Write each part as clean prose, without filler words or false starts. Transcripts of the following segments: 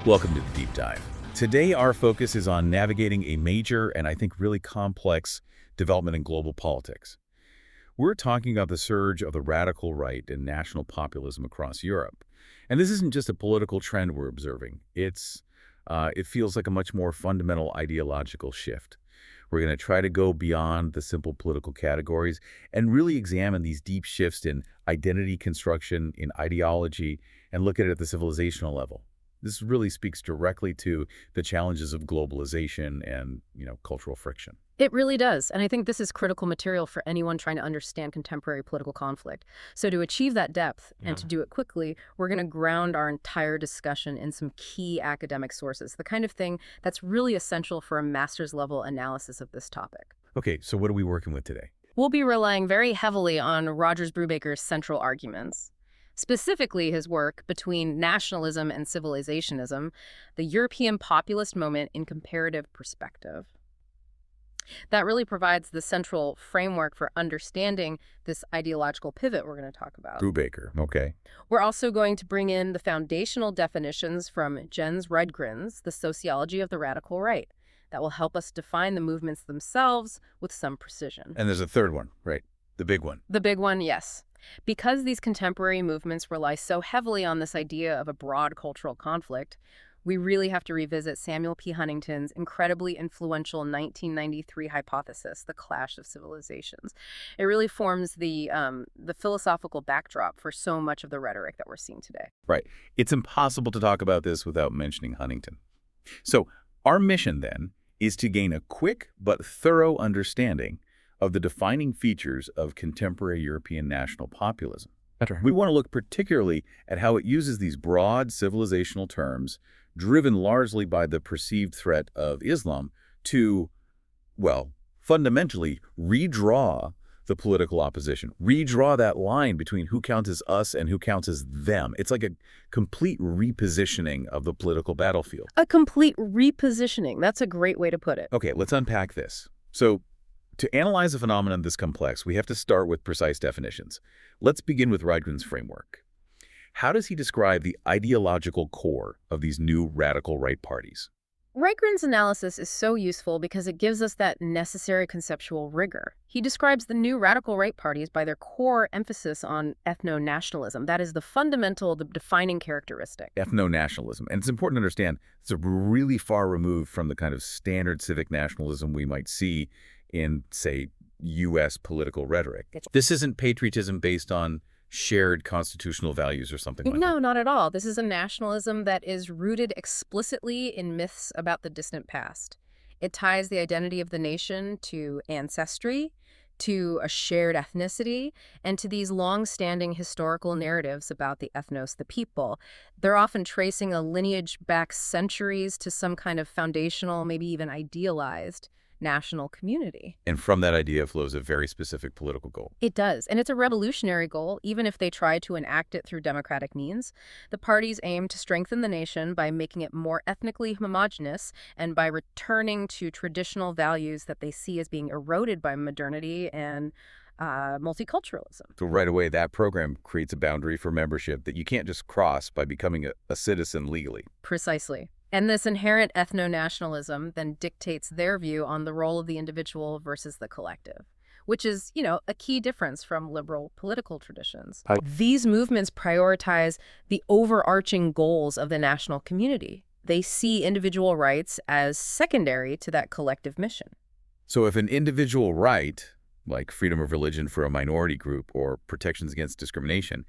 Welcome to the Deep Dive. Today, our focus is on navigating a major and I think really complex development in global politics. We're talking about the surge of the radical right and national populism across Europe. And this isn't just a political trend we're observing. It feels like a much more fundamental ideological shift. We're going to try to go beyond the simple political categories and really examine these deep shifts in identity construction, in ideology, and look at it at the civilizational level. This really speaks directly to the challenges of globalization and, cultural friction. It really does, and I think this is critical material for anyone trying to understand contemporary political conflict. So to achieve that depth and to do it quickly, we're going to ground our entire discussion in some key academic sources, the kind of thing that's really essential for a master's level analysis of this topic. Okay, so what are we working with today? We'll be relying very heavily on Rogers Brubaker's central arguments. Specifically his work Between Nationalism and Civilizationism, the European Populist Moment in Comparative Perspective. That really provides the central framework for understanding this ideological pivot we're going to talk about. Brubaker, okay. We're also going to bring in the foundational definitions from Jens Redgren's The Sociology of the Radical Right. That will help us define the movements themselves with some precision. And there's a third one, right? The big one. The big one, yes. Because these contemporary movements rely so heavily on this idea of a broad cultural conflict, we really have to revisit Samuel P. Huntington's incredibly influential 1993 hypothesis, the clash of civilizations. It really forms the philosophical backdrop for so much of the rhetoric that we're seeing today. Right. It's impossible to talk about this without mentioning Huntington. So our mission, then, is to gain a quick but thorough understanding of the defining features of contemporary European national populism. We want to look particularly at how it uses these broad civilizational terms, driven largely by the perceived threat of Islam, to, fundamentally redraw the political opposition, redraw that line between who counts as us and who counts as them. It's like a complete repositioning of the political battlefield. A complete repositioning. That's a great way to put it. Okay, let's unpack this. So, to analyze a phenomenon this complex, we have to start with precise definitions. Let's begin with Rydgren's framework. How does he describe the ideological core of these new radical right parties? Rydgren's analysis is so useful because it gives us that necessary conceptual rigor. He describes the new radical right parties by their core emphasis on ethno-nationalism. That is the fundamental, the defining characteristic. Ethno-nationalism. And it's important to understand it's really far removed from the kind of standard civic nationalism we might see in, say, U.S. political rhetoric. This isn't patriotism based on shared constitutional values or something like that. No, not at all. This is a nationalism that is rooted explicitly in myths about the distant past. It ties the identity of the nation to ancestry, to a shared ethnicity, and to these long-standing historical narratives about the ethnos, the people. They're often tracing a lineage back centuries to some kind of foundational, maybe even idealized national community. And from that idea flows a very specific political goal. It does, and it's a revolutionary goal, even if they try to enact it through democratic means. The parties aim to strengthen the nation by making it more ethnically homogeneous and by returning to traditional values that they see as being eroded by modernity and multiculturalism. So right away, that program creates a boundary for membership that you can't just cross by becoming a citizen legally. Precisely. And this inherent ethno-nationalism then dictates their view on the role of the individual versus the collective, which is, a key difference from liberal political traditions. These movements prioritize the overarching goals of the national community. They see individual rights as secondary to that collective mission. So if an individual right, like freedom of religion for a minority group or protections against discrimination,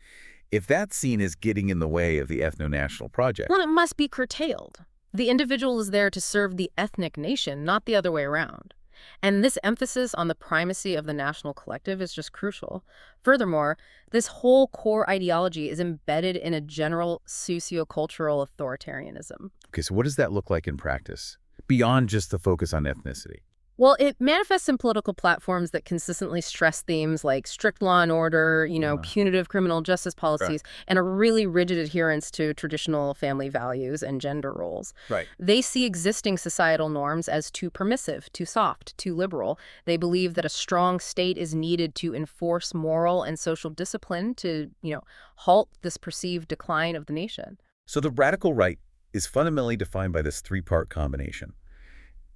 if that's seen as getting in the way of the ethno-national project, well, it must be curtailed. The individual is there to serve the ethnic nation, not the other way around. And this emphasis on the primacy of the national collective is just crucial. Furthermore, this whole core ideology is embedded in a general sociocultural authoritarianism. Okay, so what does that look like in practice, beyond just the focus on ethnicity? Well, it manifests in political platforms that consistently stress themes like strict law and order, punitive criminal justice policies, and a really rigid adherence to traditional family values and gender roles. Right. They see existing societal norms as too permissive, too soft, too liberal. They believe that a strong state is needed to enforce moral and social discipline to, halt this perceived decline of the nation. So the radical right is fundamentally defined by this three-part combination: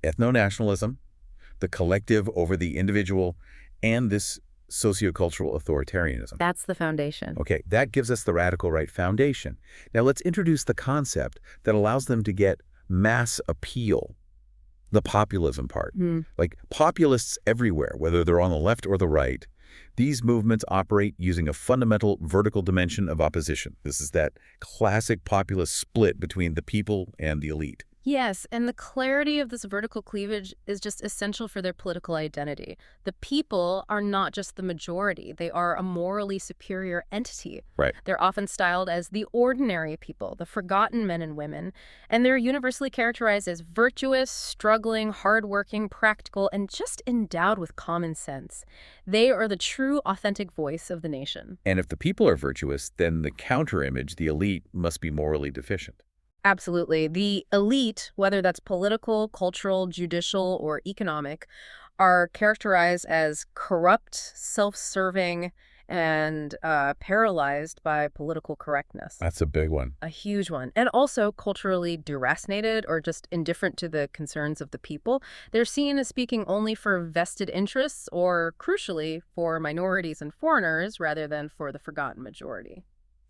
ethno-nationalism, the collective over the individual, and this sociocultural authoritarianism. That's the foundation. Okay, that gives us the radical right foundation. Now let's introduce the concept that allows them to get mass appeal, the populism part. Like populists everywhere, whether they're on the left or the right, these movements operate using a fundamental vertical dimension of opposition. This is that classic populist split between the people and the elite. Yes, and the clarity of this vertical cleavage is just essential for their political identity. The people are not just the majority. They are a morally superior entity. Right. They're often styled as the ordinary people, the forgotten men and women, and they're universally characterized as virtuous, struggling, hardworking, practical, and just endowed with common sense. They are the true, authentic voice of the nation. And if the people are virtuous, then the counter-image, the elite, must be morally deficient. Absolutely. The elite, whether that's political, cultural, judicial, or economic, are characterized as corrupt, self-serving, and paralyzed by political correctness. That's a big one. A huge one. And also culturally deracinated or just indifferent to the concerns of the people. They're seen as speaking only for vested interests or, crucially, for minorities and foreigners rather than for the forgotten majority.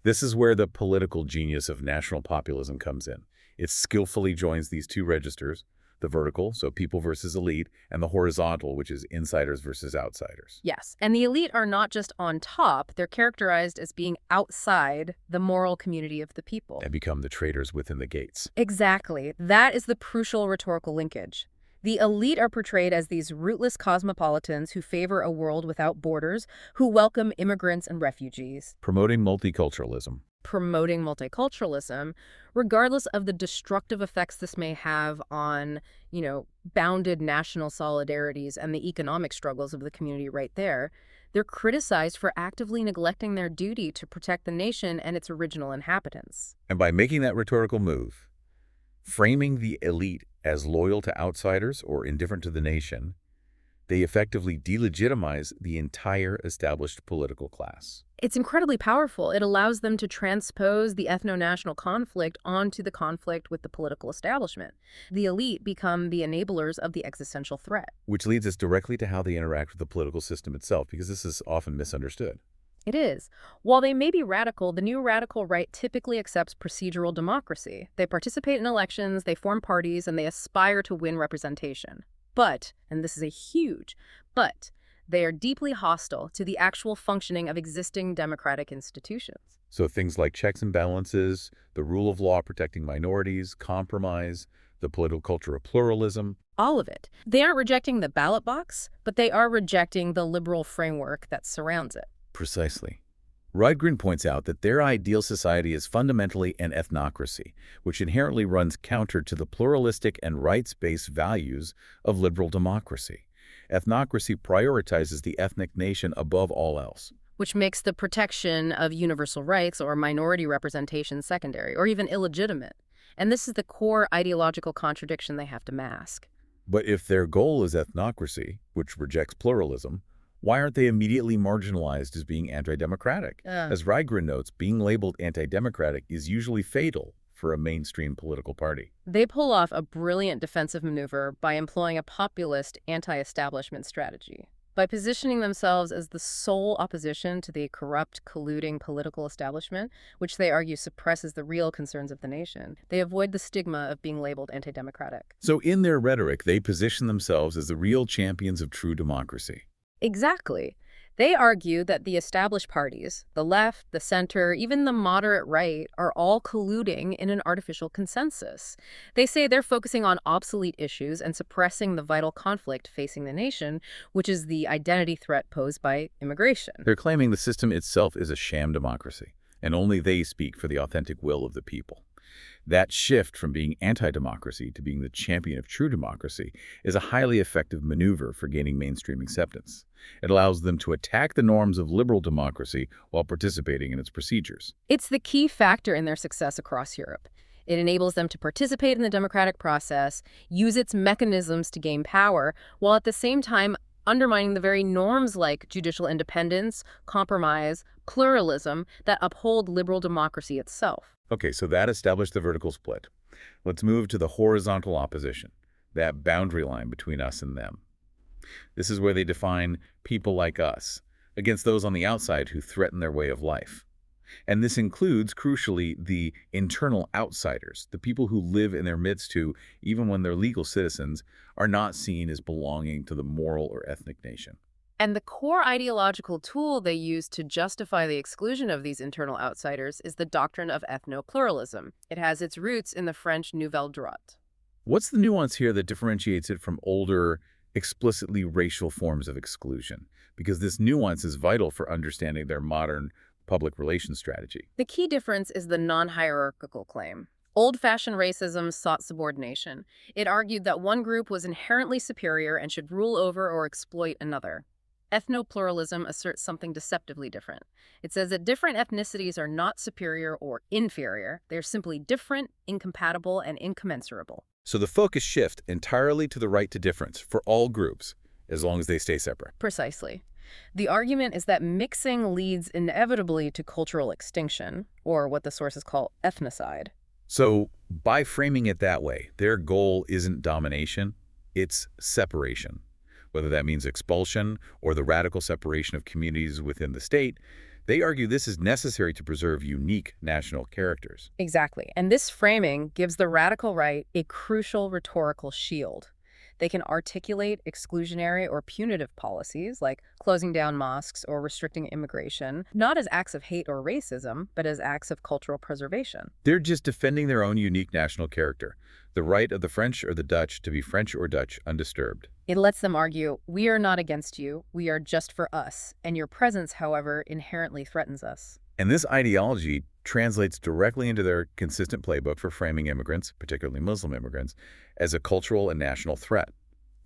This is where the political genius of national populism comes in. It skillfully joins these two registers, the vertical, so people versus elite, and the horizontal, which is insiders versus outsiders. Yes, and the elite are not just on top, they're characterized as being outside the moral community of the people. And become the traitors within the gates. Exactly. That is the crucial rhetorical linkage. The elite are portrayed as these rootless cosmopolitans who favor a world without borders, who welcome immigrants and refugees. Promoting multiculturalism. Promoting multiculturalism, regardless of the destructive effects this may have on, bounded national solidarities and the economic struggles of the community right there. They're criticized for actively neglecting their duty to protect the nation and its original inhabitants. And by making that rhetorical move, framing the elite as loyal to outsiders or indifferent to the nation, they effectively delegitimize the entire established political class. It's incredibly powerful. It allows them to transpose the ethno-national conflict onto the conflict with the political establishment. The elite become the enablers of the existential threat. Which leads us directly to how they interact with the political system itself, because this is often misunderstood. It is. While they may be radical, the new radical right typically accepts procedural democracy. They participate in elections, they form parties, and they aspire to win representation. But, and this is a huge but, they are deeply hostile to the actual functioning of existing democratic institutions. So things like checks and balances, the rule of law protecting minorities, compromise, the political culture of pluralism. All of it. They aren't rejecting the ballot box, but they are rejecting the liberal framework that surrounds it. Precisely. Rydgren points out that their ideal society is fundamentally an ethnocracy, which inherently runs counter to the pluralistic and rights-based values of liberal democracy. Ethnocracy prioritizes the ethnic nation above all else. Which makes the protection of universal rights or minority representation secondary, or even illegitimate. And this is the core ideological contradiction they have to mask. But if their goal is ethnocracy, which rejects pluralism, why aren't they immediately marginalized as being anti-democratic? As Rydgren notes, being labeled anti-democratic is usually fatal for a mainstream political party. They pull off a brilliant defensive maneuver by employing a populist anti-establishment strategy. By positioning themselves as the sole opposition to the corrupt, colluding political establishment, which they argue suppresses the real concerns of the nation, they avoid the stigma of being labeled anti-democratic. So in their rhetoric, they position themselves as the real champions of true democracy. Exactly. They argue that the established parties, the left, the center, even the moderate right, are all colluding in an artificial consensus. They say they're focusing on obsolete issues and suppressing the vital conflict facing the nation, which is the identity threat posed by immigration. They're claiming the system itself is a sham democracy, and only they speak for the authentic will of the people. That shift from being anti-democracy to being the champion of true democracy is a highly effective maneuver for gaining mainstream acceptance. It allows them to attack the norms of liberal democracy while participating in its procedures. It's the key factor in their success across Europe. It enables them to participate in the democratic process, use its mechanisms to gain power, while at the same time undermining the very norms like judicial independence, compromise, pluralism that uphold liberal democracy itself. Okay, so that established the vertical split. Let's move to the horizontal opposition, that boundary line between us and them. This is where they define people like us against those on the outside who threaten their way of life. And this includes, crucially, the internal outsiders, the people who live in their midst who, even when they're legal citizens, are not seen as belonging to the moral or ethnic nation. And the core ideological tool they use to justify the exclusion of these internal outsiders is the doctrine of ethno-pluralism. It has its roots in the French Nouvelle Droite. What's the nuance here that differentiates it from older, explicitly racial forms of exclusion? Because this nuance is vital for understanding their modern public relations strategy. The key difference is the non-hierarchical claim. Old-fashioned racism sought subordination. It argued that one group was inherently superior and should rule over or exploit another. Ethno-pluralism asserts something deceptively different. It says that different ethnicities are not superior or inferior. They're simply different, incompatible, and incommensurable. So the focus shifts entirely to the right to difference for all groups, as long as they stay separate. Precisely. The argument is that mixing leads inevitably to cultural extinction, or what the sources call ethnocide. So by framing it that way, their goal isn't domination, it's separation. Whether that means expulsion or the radical separation of communities within the state, they argue this is necessary to preserve unique national characters. Exactly. And this framing gives the radical right a crucial rhetorical shield. They can articulate exclusionary or punitive policies like closing down mosques or restricting immigration, not as acts of hate or racism, but as acts of cultural preservation. They're just defending their own unique national character, the right of the French or the Dutch to be French or Dutch undisturbed. It lets them argue, we are not against you, we are just for us, and your presence, however, inherently threatens us. And this ideology translates directly into their consistent playbook for framing immigrants, particularly Muslim immigrants, as a cultural and national threat.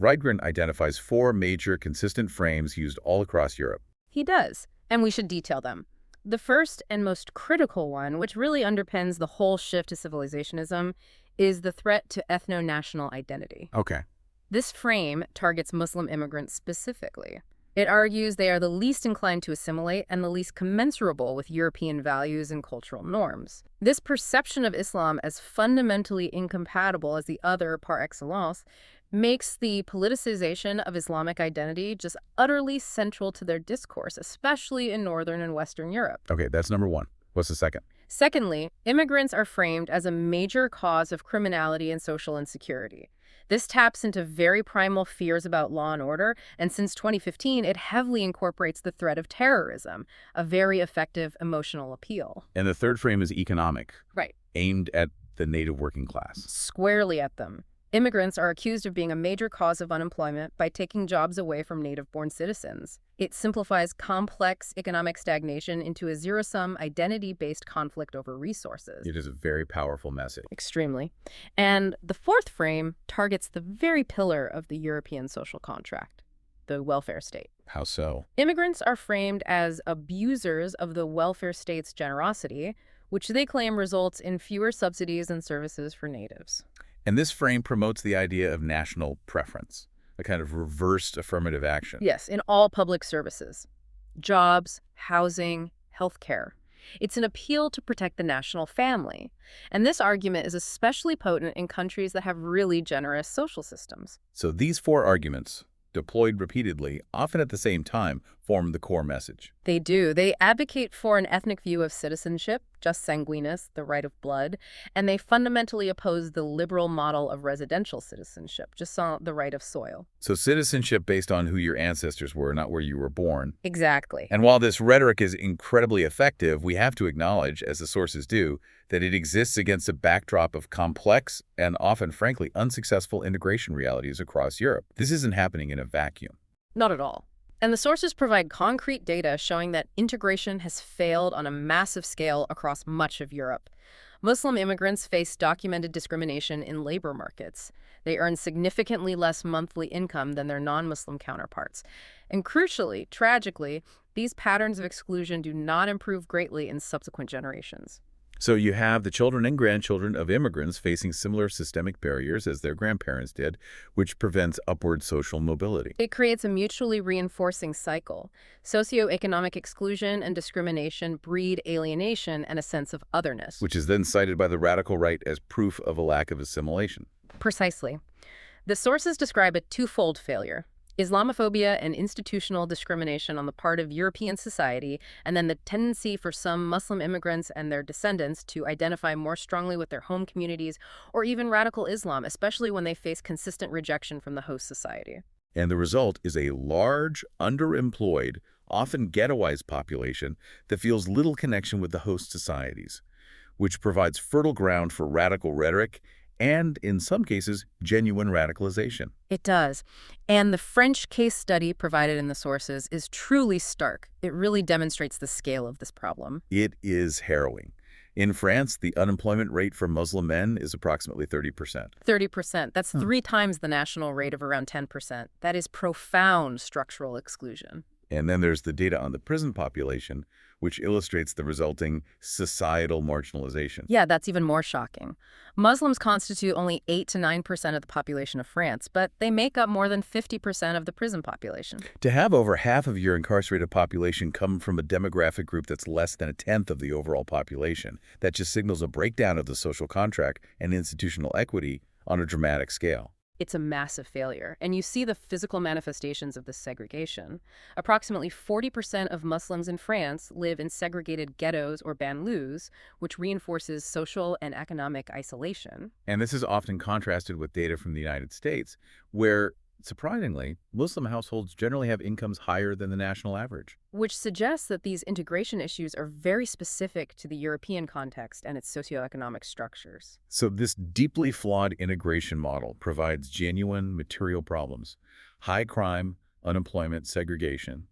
Rydgren identifies 4 major consistent frames used all across Europe. He does, and we should detail them. The first and most critical one, which really underpins the whole shift to civilizationism, is the threat to ethno-national identity. Okay. This frame targets Muslim immigrants specifically. It argues they are the least inclined to assimilate and the least commensurable with European values and cultural norms. This perception of Islam as fundamentally incompatible as the other par excellence makes the politicization of Islamic identity just utterly central to their discourse, especially in Northern and Western Europe. Okay, that's number 1. What's the second? Secondly, immigrants are framed as a major cause of criminality and social insecurity. This taps into very primal fears about law and order, and since 2015, it heavily incorporates the threat of terrorism, a very effective emotional appeal. And the third frame is economic, Right. aimed at the native working class. Squarely at them. Immigrants are accused of being a major cause of unemployment by taking jobs away from native-born citizens. It simplifies complex economic stagnation into a zero-sum, identity-based conflict over resources. It is a very powerful message. Extremely. And the fourth frame targets the very pillar of the European social contract, the welfare state. How so? Immigrants are framed as abusers of the welfare state's generosity, which they claim results in fewer subsidies and services for natives. And this frame promotes the idea of national preference, a kind of reversed affirmative action. Yes, in all public services. Jobs, housing, healthcare. It's an appeal to protect the national family. And this argument is especially potent in countries that have really generous social systems. So these 4 arguments, deployed repeatedly, often at the same time, form the core message. They do. They advocate for an ethnic view of citizenship, jus sanguinis, the right of blood, and they fundamentally oppose the liberal model of residential citizenship, the right of soil. So citizenship based on who your ancestors were, not where you were born. Exactly. And while this rhetoric is incredibly effective, we have to acknowledge, as the sources do, that it exists against a backdrop of complex and often, frankly, unsuccessful integration realities across Europe. This isn't happening in a vacuum. Not at all. And the sources provide concrete data showing that integration has failed on a massive scale across much of Europe. Muslim immigrants face documented discrimination in labor markets. They earn significantly less monthly income than their non-Muslim counterparts. And crucially, tragically, these patterns of exclusion do not improve greatly in subsequent generations. So you have the children and grandchildren of immigrants facing similar systemic barriers as their grandparents did, which prevents upward social mobility. It creates a mutually reinforcing cycle. Socioeconomic exclusion and discrimination breed alienation and a sense of otherness. Which is then cited by the radical right as proof of a lack of assimilation. Precisely. The sources describe a twofold failure: Islamophobia and institutional discrimination on the part of European society, and then the tendency for some Muslim immigrants and their descendants to identify more strongly with their home communities or even radical Islam, especially when they face consistent rejection from the host society. And the result is a large, underemployed, often ghettoized population that feels little connection with the host societies, which provides fertile ground for radical rhetoric and, in some cases, genuine radicalization. It does. And the French case study provided in the sources is truly stark. It really demonstrates the scale of this problem. It is harrowing. In France, the unemployment rate for Muslim men is approximately 30%. 30%. That's 3 times the national rate of around 10%. That is profound structural exclusion. And then there's the data on the prison population, which illustrates the resulting societal marginalization. Yeah, that's even more shocking. Muslims constitute only 8 to 9% of the population of France, but they make up more than 50% of the prison population. To have over half of your incarcerated population come from a demographic group that's less than a tenth of the overall population, that just signals a breakdown of the social contract and institutional equity on a dramatic scale. It's a massive failure, and you see the physical manifestations of this segregation. Approximately 40% of Muslims in France live in segregated ghettos or banlieues, which reinforces social and economic isolation. And this is often contrasted with data from the United States, where, surprisingly, Muslim households generally have incomes higher than the national average. Which suggests that these integration issues are very specific to the European context and its socioeconomic structures. So this deeply flawed integration model provides genuine material problems: high crime, unemployment, segregation,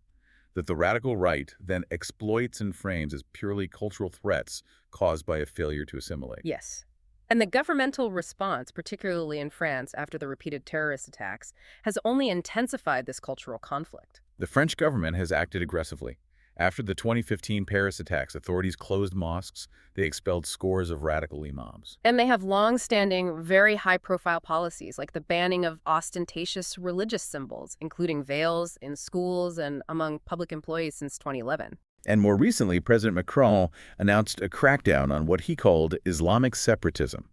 that the radical right then exploits and frames as purely cultural threats caused by a failure to assimilate. Yes. And the governmental response, particularly in France after the repeated terrorist attacks, has only intensified this cultural conflict. The French government has acted aggressively. After the 2015 Paris attacks, authorities closed mosques. They expelled scores of radical imams. And they have long-standing, very high-profile policies, like the banning of ostentatious religious symbols, including veils, in schools and among public employees since 2011. And more recently, President Macron announced a crackdown on what he called Islamic separatism,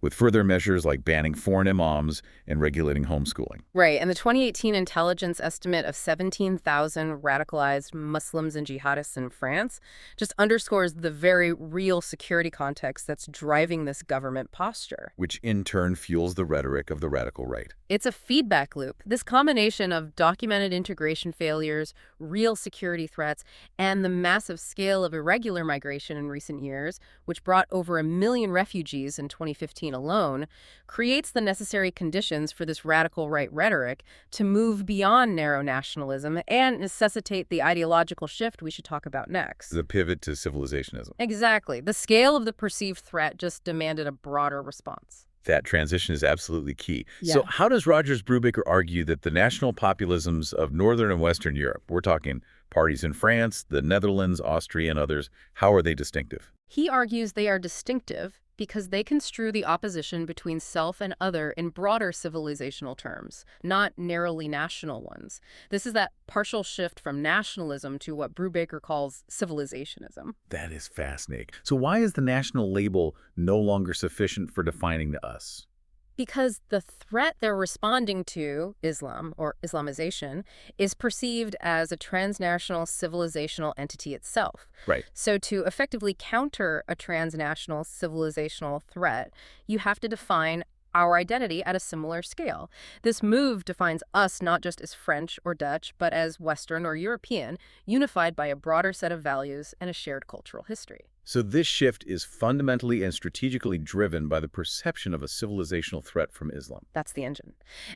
with further measures like banning foreign imams and regulating homeschooling. Right, and the 2018 intelligence estimate of 17,000 radicalized Muslims and jihadists in France just underscores the very real security context that's driving this government posture. Which in turn fuels the rhetoric of the radical right. It's a feedback loop. This combination of documented integration failures, real security threats, and the massive scale of irregular migration in recent years, which brought over 1 million refugees in 2015 alone, creates the necessary conditions for this radical right rhetoric to move beyond narrow nationalism and necessitate the ideological shift we should talk about next. The pivot to civilizationism. Exactly. The scale of the perceived threat just demanded a broader response. That transition is absolutely key. Yeah. So how does Rogers Brubaker argue that the national populisms of Northern and Western Europe, we're talking parties in France, the Netherlands, Austria, and others, how are they distinctive? He argues they are distinctive because they construe the opposition between self and other in broader civilizational terms, not narrowly national ones. This is that partial shift from nationalism to what Brubaker calls civilizationism. That is fascinating. So why is the national label no longer sufficient for defining the us? Because the threat they're responding to, Islam or Islamization, is perceived as a transnational civilizational entity itself. Right. So to effectively counter a transnational civilizational threat, you have to define our identity at a similar scale. This move defines us not just as French or Dutch, but as Western or European, unified by a broader set of values and a shared cultural history. So this shift is fundamentally and strategically driven by the perception of a civilizational threat from Islam. That's the engine.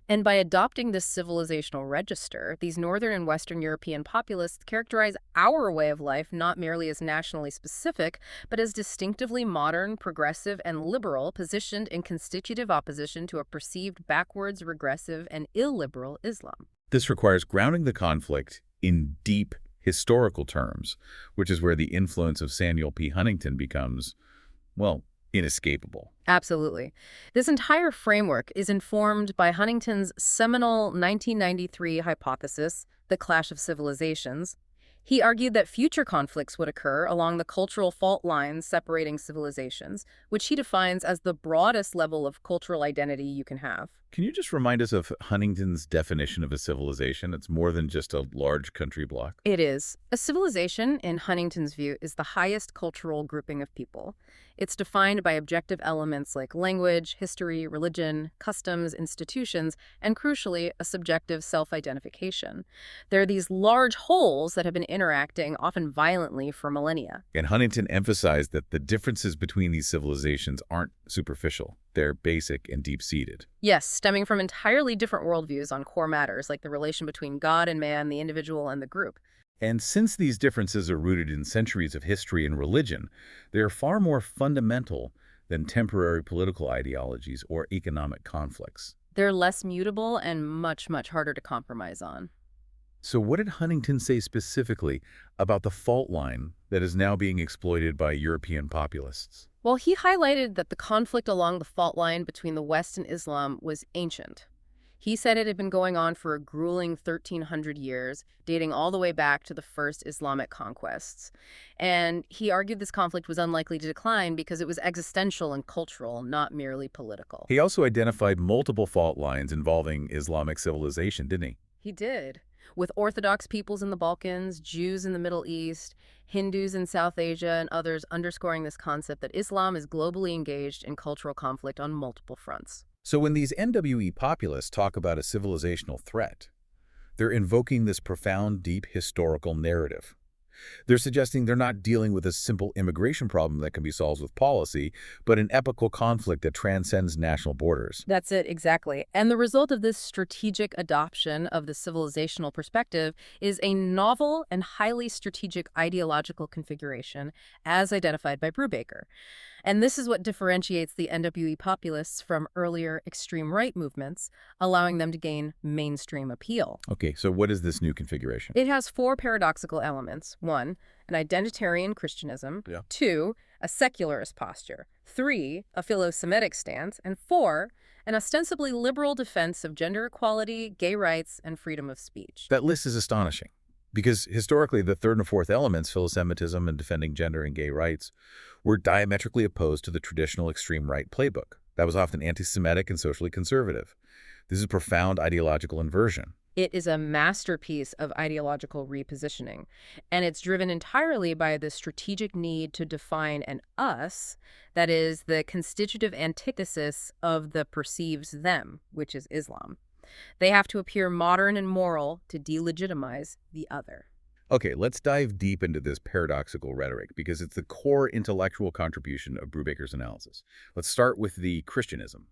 And by adopting this civilizational register, these Northern and Western European populists characterize our way of life not merely as nationally specific, but as distinctively modern, progressive, and liberal, positioned in constitutive opposition to a perceived backwards, regressive, and illiberal Islam. This requires grounding the conflict in deep historical terms, which is where the influence of Samuel P. Huntington becomes well, inescapable. Absolutely. This entire framework is informed by Huntington's seminal 1993 hypothesis, the clash of civilizations. He argued that future conflicts would occur along the cultural fault lines separating civilizations, which he defines as the broadest level of cultural identity you can have. Can you just remind us of Huntington's definition of a civilization? It's more than just a large country block. It is. A civilization, in Huntington's view, is the highest cultural grouping of people. It's defined by objective elements like language, history, religion, customs, institutions, and crucially, a subjective self-identification. There are these large wholes that have been interacting, often violently, for millennia. And Huntington emphasized that the differences between these civilizations aren't superficial. They're basic and deep-seated. Yes, stemming from entirely different worldviews on core matters like the relation between God and man, the individual and the group. And since these differences are rooted in centuries of history and religion, they are far more fundamental than temporary political ideologies or economic conflicts. They're less mutable and much, much harder to compromise on. So what did Huntington say specifically about the fault line that is now being exploited by European populists? Well, he highlighted that the conflict along the fault line between the West and Islam was ancient. He said it had been going on for a grueling 1,300 years, dating all the way back to the first Islamic conquests. And he argued this conflict was unlikely to decline because it was existential and cultural, not merely political. He also identified multiple fault lines involving Islamic civilization, didn't he? He did. With Orthodox peoples in the Balkans, Jews in the Middle East, Hindus in South Asia, and others underscoring this concept that Islam is globally engaged in cultural conflict on multiple fronts. So when these NWE populists talk about a civilizational threat, they're invoking this profound, deep historical narrative. They're suggesting they're not dealing with a simple immigration problem that can be solved with policy, but an epical conflict that transcends national borders. That's it, exactly. And the result of this strategic adoption of the civilizational perspective is a novel and highly strategic ideological configuration, as identified by Brubaker. And this is what differentiates the NWE populists from earlier extreme right movements, allowing them to gain mainstream appeal. Okay, so what is this new configuration? It has four paradoxical elements. 1, an identitarian Christianism. Yeah. 2, a secularist posture. 3, a philo-Semitic stance. And 4, an ostensibly liberal defense of gender equality, gay rights, and freedom of speech. That list is astonishing, because historically the third and fourth elements, philo-Semitism and defending gender and gay rights, were diametrically opposed to the traditional extreme right playbook. That was often anti-Semitic and socially conservative. This is a profound ideological inversion. It is a masterpiece of ideological repositioning, and it's driven entirely by the strategic need to define an us that is the constitutive antithesis of the perceives them, which is Islam. They have to appear modern and moral to delegitimize the other. Okay, let's dive deep into this paradoxical rhetoric, because it's the core intellectual contribution of Brubaker's analysis. Let's start with the Christianism.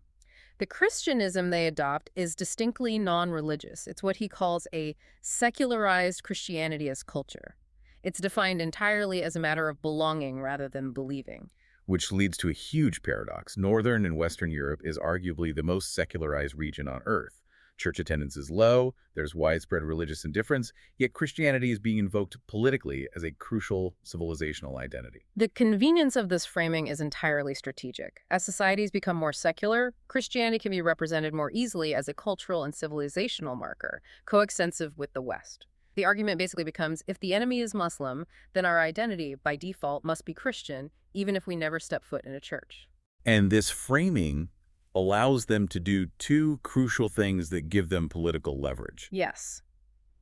The Christianism they adopt is distinctly non-religious. It's what he calls a secularized Christianity as culture. It's defined entirely as a matter of belonging rather than believing. Which leads to a huge paradox. Northern and Western Europe is arguably the most secularized region on Earth. Church attendance is low, there's widespread religious indifference, yet Christianity is being invoked politically as a crucial civilizational identity. The convenience of this framing is entirely strategic. As societies become more secular, Christianity can be represented more easily as a cultural and civilizational marker, coextensive with the West. The argument basically becomes, if the enemy is Muslim, then our identity, by default, must be Christian, even if we never step foot in a church. And this framing allows them to do two crucial things that give them political leverage. Yes.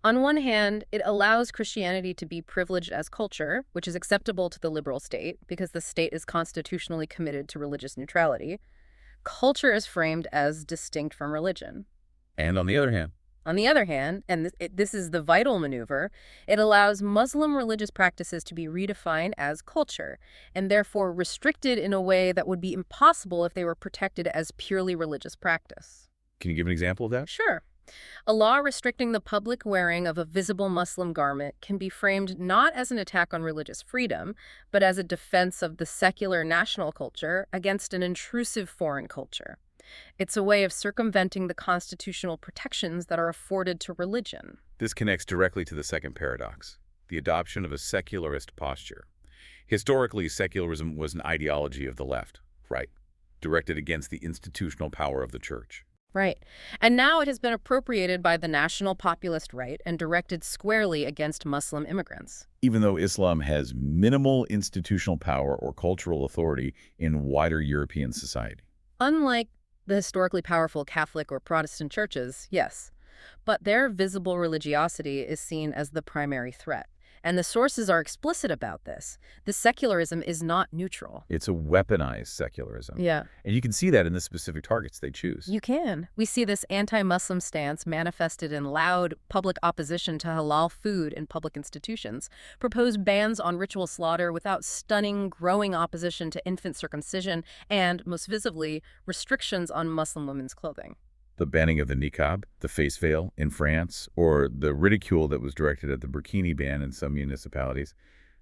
On one hand, it allows Christianity to be privileged as culture, which is acceptable to the liberal state because the state is constitutionally committed to religious neutrality. Culture is framed as distinct from religion. And on the other hand, and this is the vital maneuver, it allows Muslim religious practices to be redefined as culture, and therefore restricted in a way that would be impossible if they were protected as purely religious practice. can you give an example of that? Sure. A law restricting the public wearing of a visible Muslim garment can be framed not as an attack on religious freedom, but as a defense of the secular national culture against an intrusive foreign culture. It's a way of circumventing the constitutional protections that are afforded to religion. This connects directly to the second paradox, the adoption of a secularist posture. Historically, secularism was an ideology of the left, right, directed against the institutional power of the church. Right. And now it has been appropriated by the national populist right and directed squarely against Muslim immigrants. Even though Islam has minimal institutional power or cultural authority in wider European society. Unlike the historically powerful Catholic or Protestant churches, yes. But their visible religiosity is seen as the primary threat. And the sources are explicit about this. The secularism is not neutral. It's a weaponized secularism. Yeah. And you can see that in the specific targets they choose. You can. We see this anti-Muslim stance manifested in loud public opposition to halal food in public institutions, proposed bans on ritual slaughter without stunning, growing opposition to infant circumcision, and, most visibly, restrictions on Muslim women's clothing. The banning of the niqab, the face veil in France, or the ridicule that was directed at the burkini ban in some municipalities,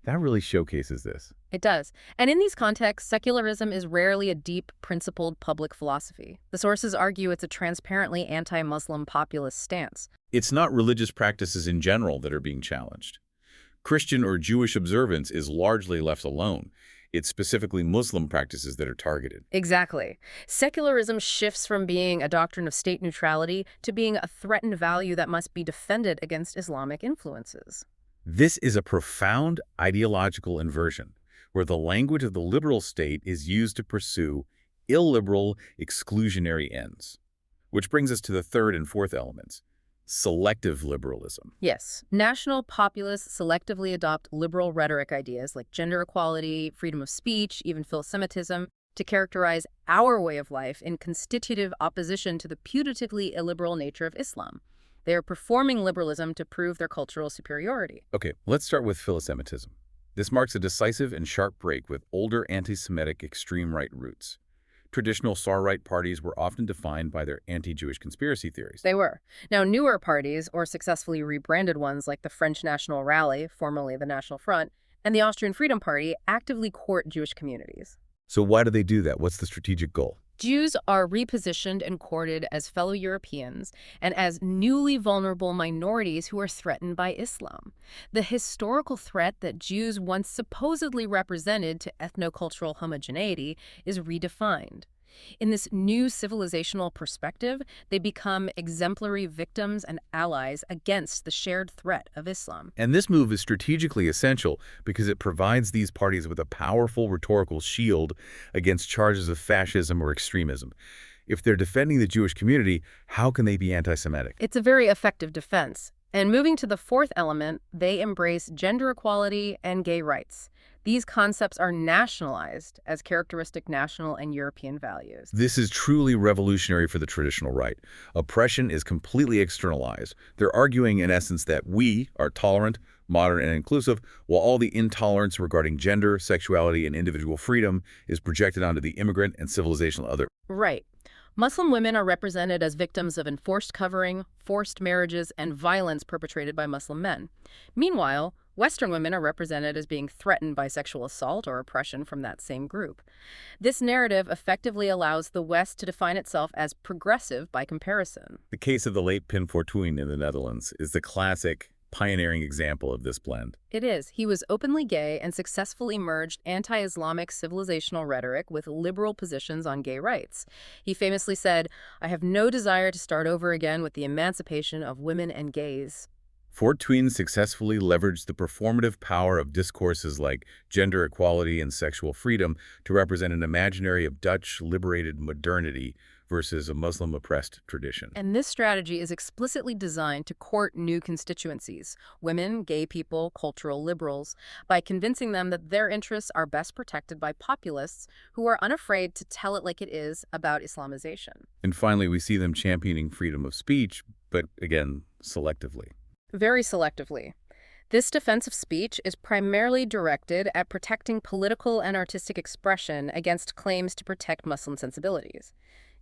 that really showcases this. It does. And in these contexts, secularism is rarely a deep, principled public philosophy. The sources argue it's a transparently anti-Muslim populist stance. It's not religious practices in general that are being challenged. Christian or Jewish observance is largely left alone. It's specifically Muslim practices that are targeted. Exactly. Secularism shifts from being a doctrine of state neutrality to being a threatened value that must be defended against Islamic influences. This is a profound ideological inversion, where the language of the liberal state is used to pursue illiberal, exclusionary ends. Which brings us to the third and fourth elements. Selective liberalism. Yes, national populists selectively adopt liberal rhetoric ideas like gender equality, freedom of speech, even philosemitism, to characterize our way of life in constitutive opposition to the putatively illiberal nature of Islam. They are performing liberalism to prove their cultural superiority. Okay, let's start with philosemitism. This marks a decisive and sharp break with older anti-Semitic extreme right roots. Traditional far-right parties were often defined by their anti-Jewish conspiracy theories. They were. Now, newer parties, or successfully rebranded ones like the French National Rally, formerly the National Front, and the Austrian Freedom Party, actively court Jewish communities. So why do they do that? What's the strategic goal? Jews are repositioned and courted as fellow Europeans and as newly vulnerable minorities who are threatened by Islam. The historical threat that Jews once supposedly represented to ethnocultural homogeneity is redefined. In this new civilizational perspective, they become exemplary victims and allies against the shared threat of Islam. And this move is strategically essential because it provides these parties with a powerful rhetorical shield against charges of fascism or extremism. If they're defending the Jewish community, how can they be anti-Semitic? It's a very effective defense. And moving to the fourth element, they embrace gender equality and gay rights. These concepts are nationalized as characteristic national and European values. This is truly revolutionary for the traditional right. Oppression is completely externalized. They're arguing, in essence, that we are tolerant, modern, and inclusive, while all the intolerance regarding gender, sexuality, and individual freedom is projected onto the immigrant and civilizational other. Right. Muslim women are represented as victims of enforced covering, forced marriages, and violence perpetrated by Muslim men. Meanwhile, Western women are represented as being threatened by sexual assault or oppression from that same group. This narrative effectively allows the West to define itself as progressive by comparison. The case of the late Pim Fortuyn in the Netherlands is the classic, pioneering example of this blend. It is. He was openly gay and successfully merged anti-Islamic civilizational rhetoric with liberal positions on gay rights. He famously said, "I have no desire to start over again with the emancipation of women and gays." Fortuyn successfully leveraged the performative power of discourses like gender equality and sexual freedom to represent an imaginary of Dutch liberated modernity versus a Muslim-oppressed tradition. And this strategy is explicitly designed to court new constituencies, women, gay people, cultural liberals, by convincing them that their interests are best protected by populists who are unafraid to tell it like it is about Islamization. And finally, we see them championing freedom of speech, but again, selectively. Very selectively. This defense of speech is primarily directed at protecting political and artistic expression against claims to protect Muslim sensibilities.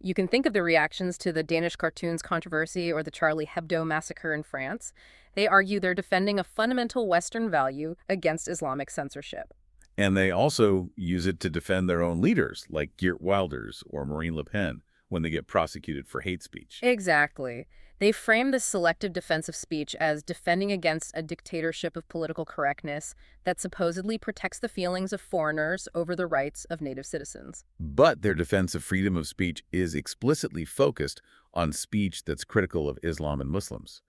You can think of the reactions to the Danish cartoons controversy or the Charlie Hebdo massacre in France. They argue they're defending a fundamental Western value against Islamic censorship. And they also use it to defend their own leaders, like Geert Wilders or Marine Le Pen, when they get prosecuted for hate speech. Exactly. They frame this selective defense of speech as defending against a dictatorship of political correctness that supposedly protects the feelings of foreigners over the rights of native citizens. But their defense of freedom of speech is explicitly focused on speech that's critical of Islam and Muslims.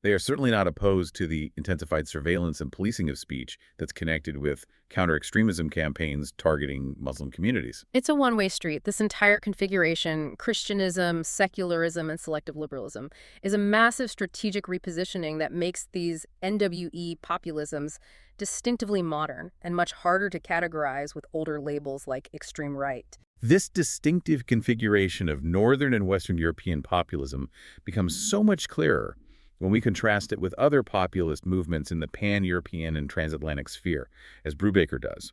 They are certainly not opposed to the intensified surveillance and policing of speech that's connected with counter-extremism campaigns targeting Muslim communities. It's a one-way street. This entire configuration, Christianism, secularism, and selective liberalism, is a massive strategic repositioning that makes these NWE populisms distinctively modern and much harder to categorize with older labels like extreme right. This distinctive configuration of Northern and Western European populism becomes so much clearer when we contrast it with other populist movements in the pan-European and transatlantic sphere, as Brubaker does.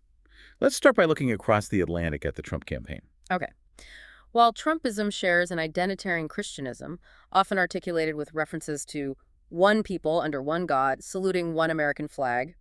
Let's start by looking across the Atlantic at the Trump campaign. Okay. While Trumpism shares an identitarian Christianism, often articulated with references to one people under one God, saluting one American flag,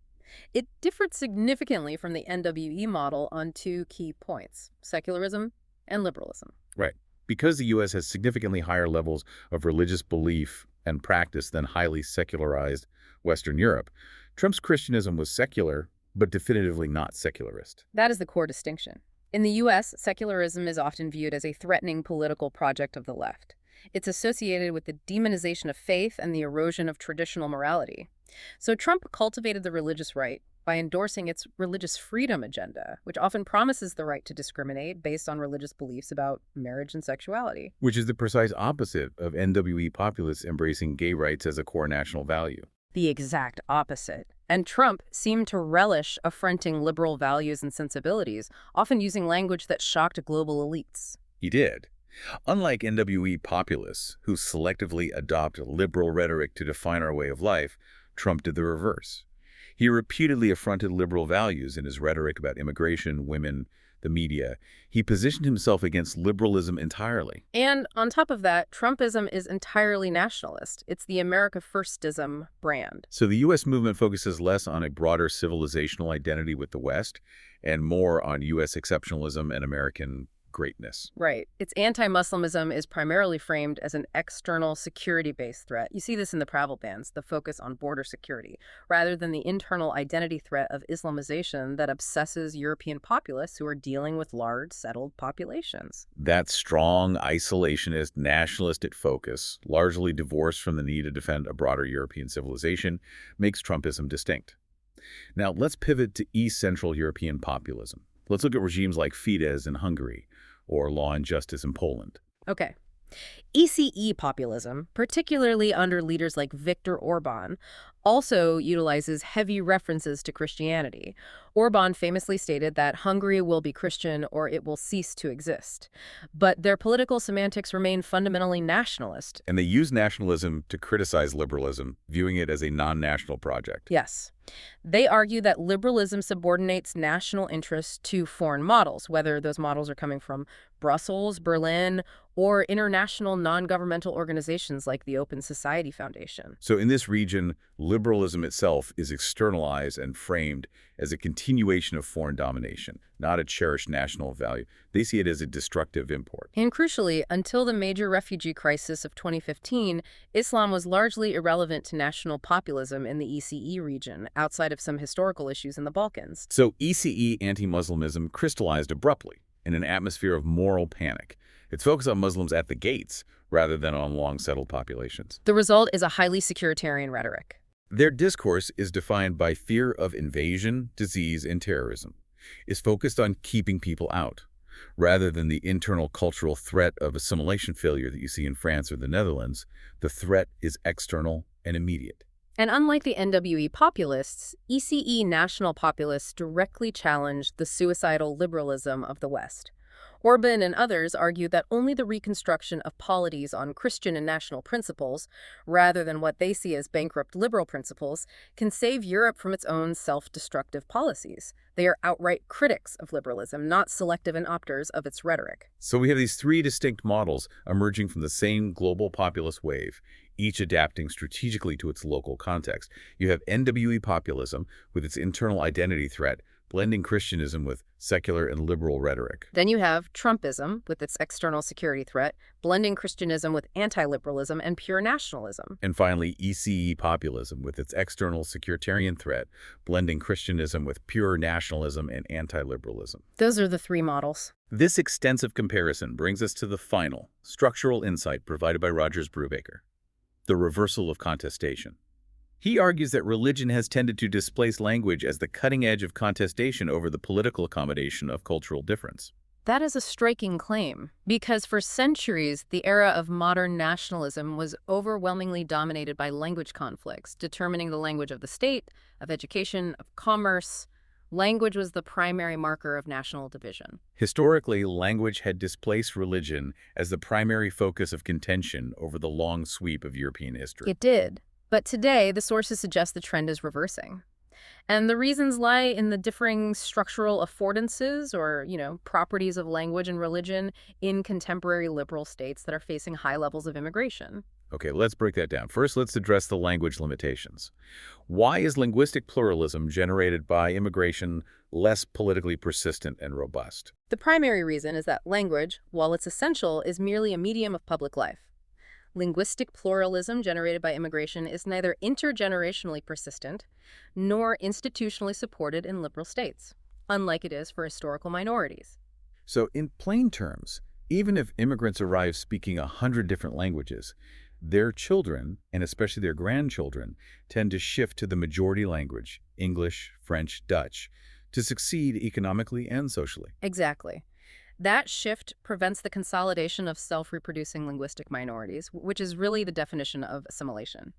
it differed significantly from the NWE model on two key points: secularism and liberalism. Right. Because the U.S. has significantly higher levels of religious belief and practice than highly secularized Western Europe, Trump's Christianism was secular, but definitively not secularist. That is the core distinction. In the U.S., secularism is often viewed as a threatening political project of the left. It's associated with the demonization of faith and the erosion of traditional morality. So Trump cultivated the religious right by endorsing its religious freedom agenda, which often promises the right to discriminate based on religious beliefs about marriage and sexuality. Which is the precise opposite of NWE populists embracing gay rights as a core national value. The exact opposite. And Trump seemed to relish affronting liberal values and sensibilities, often using language that shocked global elites. He did. Unlike NWE populists, who selectively adopt liberal rhetoric to define our way of life, Trump did the reverse. He repeatedly affronted liberal values in his rhetoric about immigration, women, the media. He positioned himself against liberalism entirely. And on top of that, Trumpism is entirely nationalist. It's the America Firstism brand. So the U.S. movement focuses less on a broader civilizational identity with the West and more on U.S. exceptionalism and American greatness. Right. Its anti-Muslimism is primarily framed as an external security-based threat. You see this in the travel bans, the focus on border security, rather than the internal identity threat of Islamization that obsesses European populists who are dealing with large, settled populations. That strong, isolationist, nationalistic focus, largely divorced from the need to defend a broader European civilization, makes Trumpism distinct. Now, let's pivot to East Central European populism. Let's look at regimes like Fidesz in Hungary or Law and Justice in Poland. Okay. ECE populism, particularly under leaders like Viktor Orban, also utilizes heavy references to Christianity. Orban famously stated that Hungary will be Christian or it will cease to exist. But their political semantics remain fundamentally nationalist. And they use nationalism to criticize liberalism, viewing it as a non-national project. Yes. They argue that liberalism subordinates national interests to foreign models, whether those models are coming from Brussels, Berlin, or international non-governmental organizations like the Open Society Foundation. So in this region, liberalism itself is externalized and framed as a continuation of foreign domination, not a cherished national value. They see it as a destructive import. And crucially, until the major refugee crisis of 2015, Islam was largely irrelevant to national populism in the ECE region, outside of some historical issues in the Balkans. So ECE anti-Muslimism crystallized abruptly in an atmosphere of moral panic. It's focused on Muslims at the gates rather than on long-settled populations. The result is a highly securitarian rhetoric. Their discourse is defined by fear of invasion, disease, and terrorism. It's focused on keeping people out, rather than the internal cultural threat of assimilation failure that you see in France or the Netherlands. The threat is external and immediate. And unlike the NWE populists, ECE national populists directly challenged the suicidal liberalism of the West. Orban and others argue that only the reconstruction of polities on Christian and national principles, rather than what they see as bankrupt liberal principles, can save Europe from its own self-destructive policies. They are outright critics of liberalism, not selective adopters of its rhetoric. So we have these three distinct models emerging from the same global populist wave, each adapting strategically to its local context. You have NWE populism with its internal identity threat, blending Christianism with secular and liberal rhetoric. Then you have Trumpism, with its external security threat, blending Christianism with anti-liberalism and pure nationalism. And finally, ECE populism, with its external securitarian threat, blending Christianism with pure nationalism and anti-liberalism. Those are the three models. This extensive comparison brings us to the final, structural insight provided by Rogers Brubaker: the reversal of contestation. He argues that religion has tended to displace language as the cutting edge of contestation over the political accommodation of cultural difference. That is a striking claim, because for centuries, the era of modern nationalism was overwhelmingly dominated by language conflicts, determining the language of the state, of education, of commerce. Language was the primary marker of national division. Historically, language had displaced religion as the primary focus of contention over the long sweep of European history. It did. But today, the sources suggest the trend is reversing. And the reasons lie in the differing structural affordances or, properties of language and religion in contemporary liberal states that are facing high levels of immigration. Okay, let's break that down. First, let's address the language limitations. Why is linguistic pluralism generated by immigration less politically persistent and robust? The primary reason is that language, while it's essential, is merely a medium of public life. Linguistic pluralism generated by immigration is neither intergenerationally persistent nor institutionally supported in liberal states, unlike it is for historical minorities. So in plain terms, even if immigrants arrive speaking 100 different languages, their children, and especially their grandchildren, tend to shift to the majority language, English, French, Dutch, to succeed economically and socially. Exactly. That shift prevents the consolidation of self-reproducing linguistic minorities, which is really the definition of assimilation.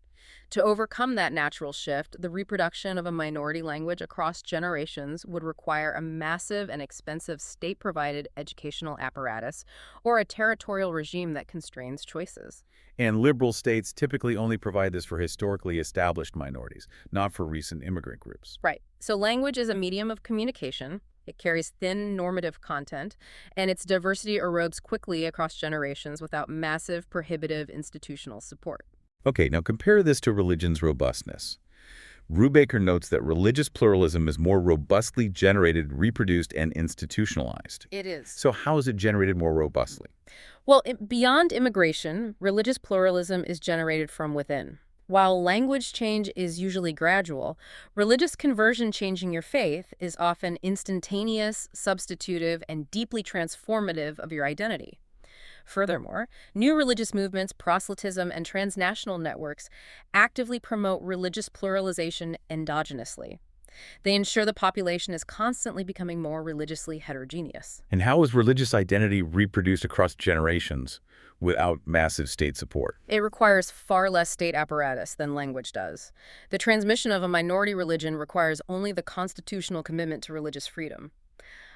To overcome that natural shift, the reproduction of a minority language across generations would require a massive and expensive state-provided educational apparatus or a territorial regime that constrains choices. And liberal states typically only provide this for historically established minorities, not for recent immigrant groups. Right. So language is a medium of communication. It carries thin normative content, and its diversity erodes quickly across generations without massive, prohibitive institutional support. Okay, now compare this to religion's robustness. Brubaker notes that religious pluralism is more robustly generated, reproduced, and institutionalized. It is. So how is it generated more robustly? Well, beyond immigration, religious pluralism is generated from within. While language change is usually gradual, religious conversion changing your faith is often instantaneous, substitutive, and deeply transformative of your identity. Furthermore, new religious movements, proselytism, and transnational networks actively promote religious pluralization endogenously. They ensure the population is constantly becoming more religiously heterogeneous. And how is religious identity reproduced across generations without massive state support? It requires far less state apparatus than language does. The transmission of a minority religion requires only the constitutional commitment to religious freedom.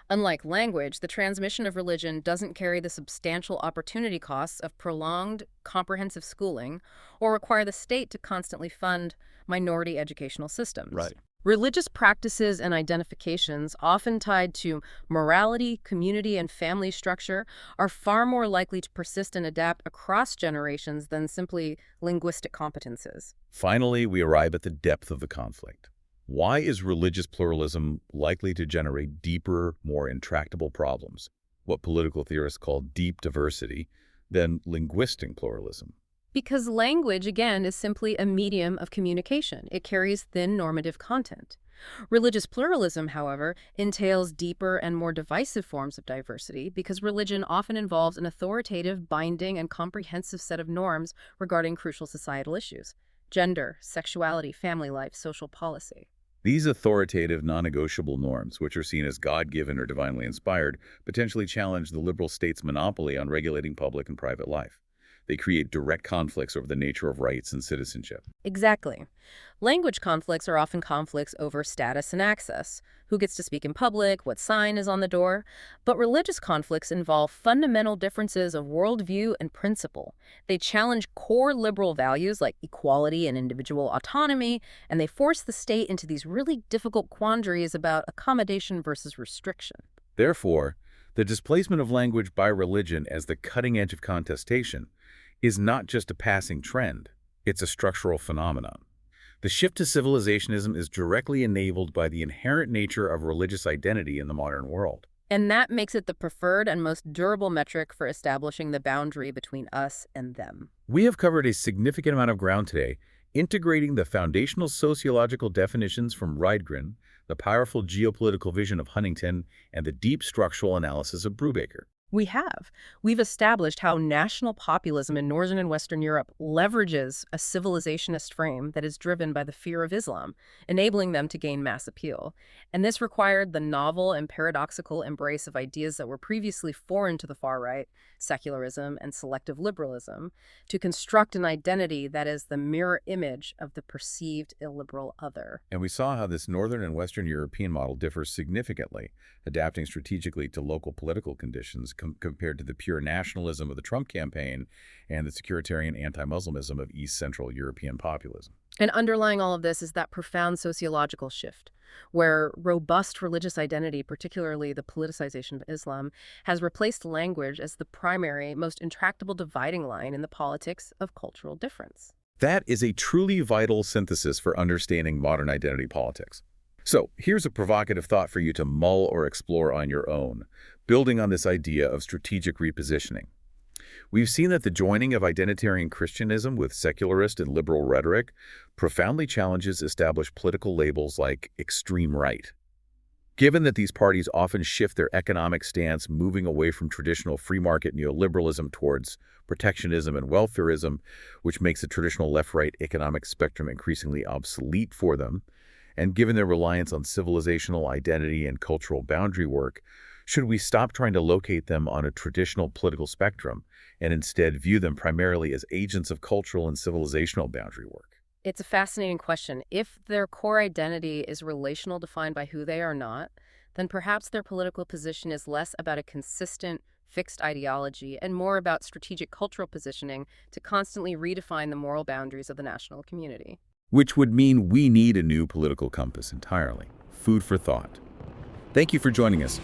Unlike language, the transmission of religion doesn't carry the substantial opportunity costs of prolonged, comprehensive schooling or require the state to constantly fund minority educational systems. Right. Religious practices and identifications, often tied to morality, community, and family structure, are far more likely to persist and adapt across generations than simply linguistic competences. Finally, we arrive at the depth of the conflict. Why is religious pluralism likely to generate deeper, more intractable problems, what political theorists call deep diversity, than linguistic pluralism? Because language, again, is simply a medium of communication. It carries thin normative content. Religious pluralism, however, entails deeper and more divisive forms of diversity because religion often involves an authoritative, binding, and comprehensive set of norms regarding crucial societal issues: gender, sexuality, family life, social policy. These authoritative, non-negotiable norms, which are seen as God-given or divinely inspired, potentially challenge the liberal state's monopoly on regulating public and private life. They create direct conflicts over the nature of rights and citizenship. Exactly. Language conflicts are often conflicts over status and access, who gets to speak in public, what sign is on the door. But religious conflicts involve fundamental differences of worldview and principle. They challenge core liberal values like equality and individual autonomy, and they force the state into these really difficult quandaries about accommodation versus restriction. Therefore, the displacement of language by religion as the cutting edge of contestation is not just a passing trend, it's a structural phenomenon. The shift to civilizationism is directly enabled by the inherent nature of religious identity in the modern world. And that makes it the preferred and most durable metric for establishing the boundary between us and them. We have covered a significant amount of ground today, integrating the foundational sociological definitions from Rydgren, the powerful geopolitical vision of Huntington, and the deep structural analysis of Brubaker. We have. We've established how national populism in Northern and Western Europe leverages a civilizationist frame that is driven by the fear of Islam, enabling them to gain mass appeal. And this required the novel and paradoxical embrace of ideas that were previously foreign to the far right, secularism and selective liberalism, to construct an identity that is the mirror image of the perceived illiberal other. And we saw how this Northern and Western European model differs significantly, adapting strategically to local political conditions compared to the pure nationalism of the Trump campaign and the securitarian anti-Muslimism of East Central European populism. And underlying all of this is that profound sociological shift, where robust religious identity, particularly the politicization of Islam, has replaced language as the primary, most intractable dividing line in the politics of cultural difference. That is a truly vital synthesis for understanding modern identity politics. So here's a provocative thought for you to mull or explore on your own, building on this idea of strategic repositioning. We've seen that the joining of identitarian Christianism with secularist and liberal rhetoric profoundly challenges established political labels like extreme right. Given that these parties often shift their economic stance, moving away from traditional free market neoliberalism towards protectionism and welfarism, which makes the traditional left-right economic spectrum increasingly obsolete for them, and given their reliance on civilizational identity and cultural boundary work, should we stop trying to locate them on a traditional political spectrum and instead view them primarily as agents of cultural and civilizational boundary work? It's a fascinating question. If their core identity is relational, defined by who they are not, then perhaps their political position is less about a consistent, fixed ideology and more about strategic cultural positioning to constantly redefine the moral boundaries of the national community. Which would mean we need a new political compass entirely. Food for thought. Thank you for joining us.